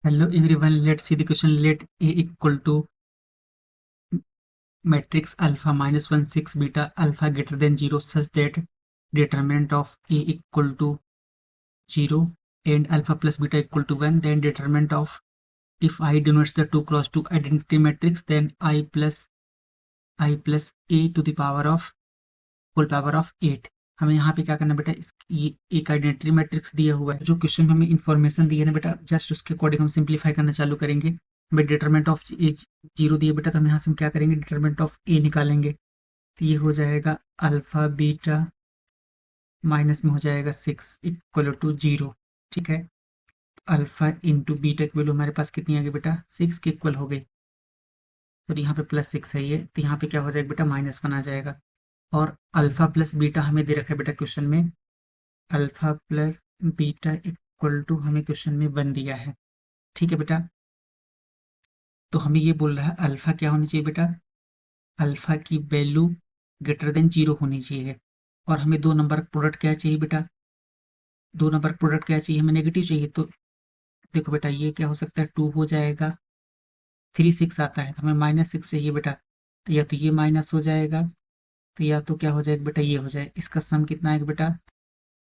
Hello everyone, let's see the question. Let A equal to matrix alpha minus 1 6 beta alpha greater than 0 such that determinant of A equal to 0 and alpha plus beta equal to 1. Then determinant of if I denotes the 2 cross 2 identity matrix, then I plus A to the power of whole power of 8। हमें यहाँ पे क्या करना बेटा, ये एक identity matrix दिया हुआ है, जो क्वेश्चन में हमें इन्फॉर्मेशन दी है ना बेटा, जस्ट उसके अकॉर्डिंग हम सिंप्लीफाई करना चालू करेंगे। हमें डिटरमिनेंट ऑफ ए 0 दिए बेटा, तो हम यहाँ से हम क्या करेंगे, डिटरमिनेंट ऑफ ए निकालेंगे। तो ये हो जाएगा अल्फा बीटा माइनस में हो जाएगा 6 इक्वल टू 0। ठीक है, अल्फा इंटू बीटा की वैल्यू हमारे पास कितनी आ गई बेटा, 6 के इक्वल हो गई। तो यहाँ पे +6 है ये, तो यहाँ पे क्या हो जाएगा बेटा, -1 आ जाएगा। और अल्फा प्लस बीटा हमें दे रखा है बेटा क्वेश्चन में, alpha plus beta equal to हमें क्वेश्चन में 1 दिया है। ठीक है बेटा, तो हमें ये बोल रहा है अल्फा क्या होनी चाहिए बेटा, अल्फा की वैल्यू ग्रेटर देन 0 होनी चाहिए। और हमें दो नंबर प्रोडक्ट क्या चाहिए बेटा, दो नंबर प्रोडक्ट क्या चाहिए, हमें नेगेटिव चाहिए। तो देखो बेटा, ये क्या हो सकता है, 2 हो जाएगा, 3 6 आता है, तो हमें -6 चाहिए बेटा। तो या तो ये माइनस हो जाएगा, तो या तो क्या हो जाएगा बेटा, ये हो जाएगा। इसका सम कितना आएगा बेटा,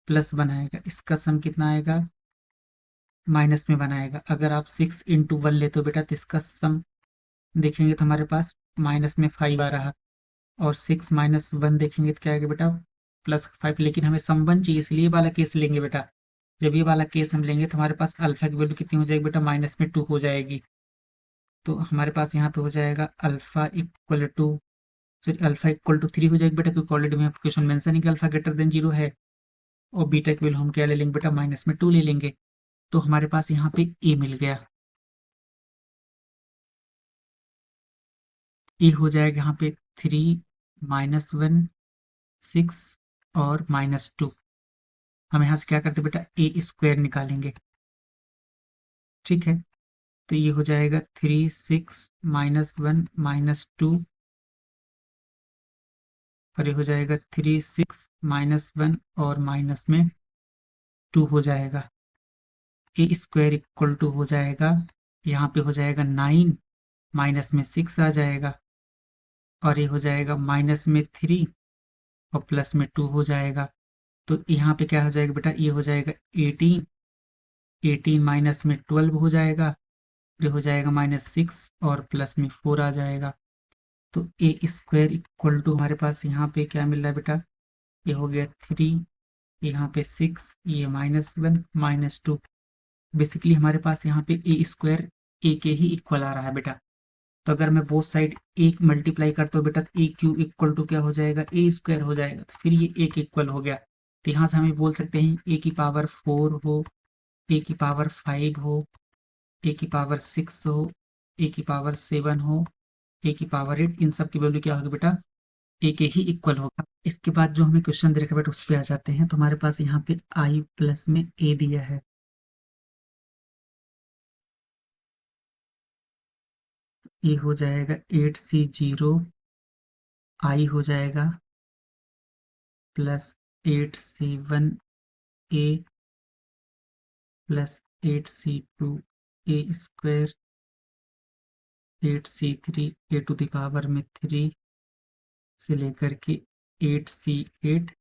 +1 आएगा। इसका सम कितना आएगा, माइनस में बनाएगा। अगर आप 6 इंटू 1 लेते हो बेटा, तो इसका सम देखेंगे तो हमारे पास माइनस में 5 आ रहा, और 6 माइनस 1 देखेंगे तो क्या आएगा बेटा, +5। लेकिन हमें सम 1 चाहिए, इसलिए ये वाला केस लेंगे बेटा। जब ये वाला केस हम लेंगे तो हमारे पास अल्फा की वैल्यू कितनी हो जाएगी बेटा, -2 हो जाएगी। तो हमारे पास यहाँ पे हो जाएगा अल्फा इक्वल टू 3 हो जाएगी बेटा, क्योंकि ऑलरेडी में क्वेश्चन मेंशन है कि अल्फा ग्रेटर देन 0 है। और बीटा की वैल्यू हम क्या ले लेंगे बेटा, -2 ले लेंगे। तो हमारे पास यहाँ पे ए मिल गया। ए हो जाएगा यहाँ पे 3 -1 6 और -2। हम यहाँ से क्या करते बेटा, ए स्क्वायर निकालेंगे। ठीक है, तो ये हो जाएगा 3 6 -1 -2, और ये हो जाएगा 3 6 -1 और माइनस में 2 हो जाएगा। ए स्क्वायर इक्वल टू हो जाएगा, यहाँ पे हो जाएगा 9, माइनस में 6 आ जाएगा, और ये हो जाएगा माइनस में 3 और प्लस में 2 हो जाएगा। तो यहाँ पे क्या हो जाएगा बेटा, ये हो जाएगा 18, 18 माइनस में 12 हो जाएगा, ये हो जाएगा -6 और प्लस में 4 आ जाएगा। तो ए स्क्वायर इक्वल टू हमारे पास यहाँ पे क्या मिल रहा है बेटा, ये हो गया 3, यहाँ पे 6, ये -1 -2। बेसिकली हमारे पास यहाँ पे ए स्क्वायर ए के ही इक्वल आ रहा है बेटा। तो अगर मैं बोथ साइड एक मल्टीप्लाई करता हूँ बेटा, तो ए क्यूब इक्वल टू क्या हो जाएगा, ए स्क्वायर हो जाएगा। तो फिर ये ए के इक्वल हो गया। तो यहाँ से हम बोल सकते हैं ए की पावर 4 हो, ए की पावर 5 हो, ए की पावर 6 हो, ए की पावर 7 हो, ए की पावर 8, इन सब की वैल्यू क्या होगी बेटा, ए के ही इक्वल होगा। इसके बाद जो हमें क्वेश्चन दे रखा है बेटा, उस पे आ जाते हैं। तो हमारे पास यहाँ पे आई प्लस में ए दिया है। ए हो जाएगा 8C0, आई हो जाएगा +8C1 a +8C2 a square 8C3 a to the power में 3 से लेकर के 8C8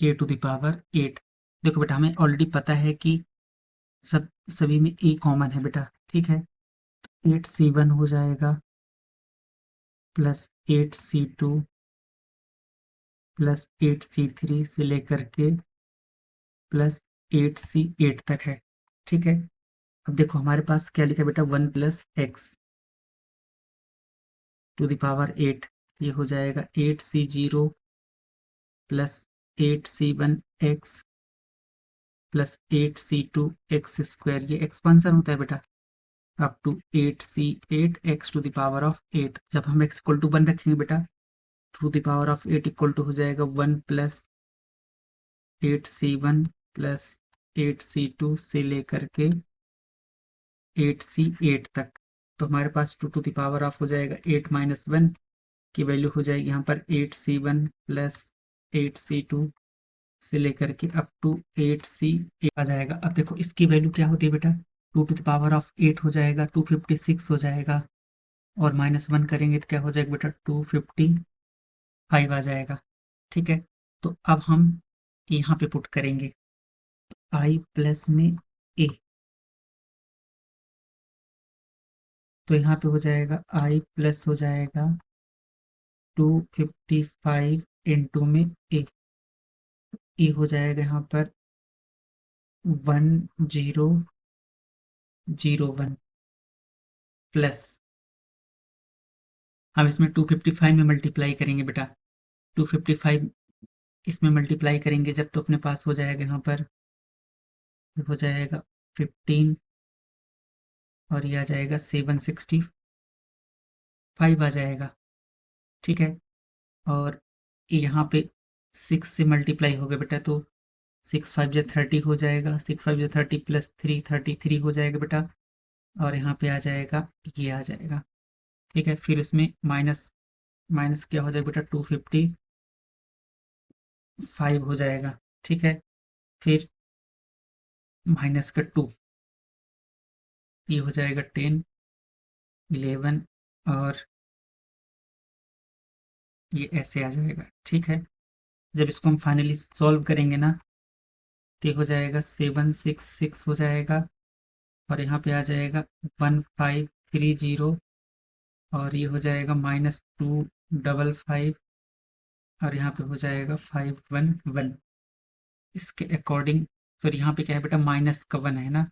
A to the power 8। देखो बेटा, हमें ऑलरेडी पता है कि सभी में ए कॉमन है बेटा। ठीक है, 8C1 हो जाएगा +8C2 +8C3 से लेकर के +8C8 तक है। ठीक है, अब देखो हमारे पास क्या लिखा है बेटा, 1 + x टू द पावर 8। ये हो जाएगा 8C0 +8C1x +8C2 x²। ये एक्सपांसन होता है बेटा, up to 8C8 x to the power of 8। जब हम x इक्वल टू 1 रखेंगे बेटा, to the power of 8 equal to हो जाएगा 1 +8C1 +8C2 से लेकर के 8C8 तक। तो हमारे पास 2 टू द पावर ऑफ हो जाएगा 8 - 1 की वैल्यू हो जाएगी यहाँ पर 8C1 +8C2 से लेकर के अप टू 8C8 आ जाएगा। अब देखो इसकी वैल्यू क्या होती है बेटा, 2 to the power of 8 हो जाएगा, 256 हो जाएगा, और -1 करेंगे तो क्या हो जाएगा बेटा, 255 आ जाएगा। ठीक है, तो अब हम यहाँ पे पुट करेंगे i प्लस में a, तो यहाँ पे हो जाएगा i प्लस हो जाएगा 255 इंटू में a हो जाएगा यहाँ पर 1001 प्लस, हम इसमें 255 में मल्टीप्लाई करेंगे बेटा, 255 इसमें मल्टीप्लाई करेंगे जब, तो अपने पास हो जाएगा यहाँ पर, हो जाएगा 15, और ये आ जाएगा 765 आ जाएगा। ठीक है, और यहाँ पे 6 से मल्टीप्लाई हो गया बेटा, तो 6 5 जा 30 हो जाएगा, 6 5 जा 30 प्लस 3 33 हो जाएगा बेटा, और यहाँ पे आ जाएगा, ये आ जाएगा। ठीक है, फिर उसमें माइनस माइनस क्या हो जाएगा बेटा, 255 हो जाएगा। ठीक है, फिर माइनस का 2, ये हो जाएगा 10 11, और ये ऐसे आ जाएगा। ठीक है, जब इसको हम फाइनली सॉल्व करेंगे ना, तो ये हो जाएगा 766 हो जाएगा, और यहाँ पे आ जाएगा 1530, और ये हो जाएगा -255, और यहाँ पे हो जाएगा 511। इसके अकॉर्डिंग, सॉरी यहाँ पे क्या है बेटा, माइनस का 1 है ना,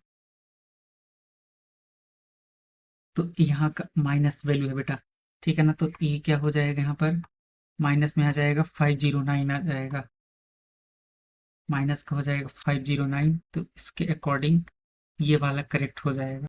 तो यहाँ का माइनस वैल्यू है बेटा। ठीक है ना, तो ये क्या हो जाएगा, यहाँ पर माइनस में आ जाएगा 509 आ जाएगा, माइनस का हो जाएगा 509, तो इसके अकॉर्डिंग ये वाला करेक्ट हो जाएगा।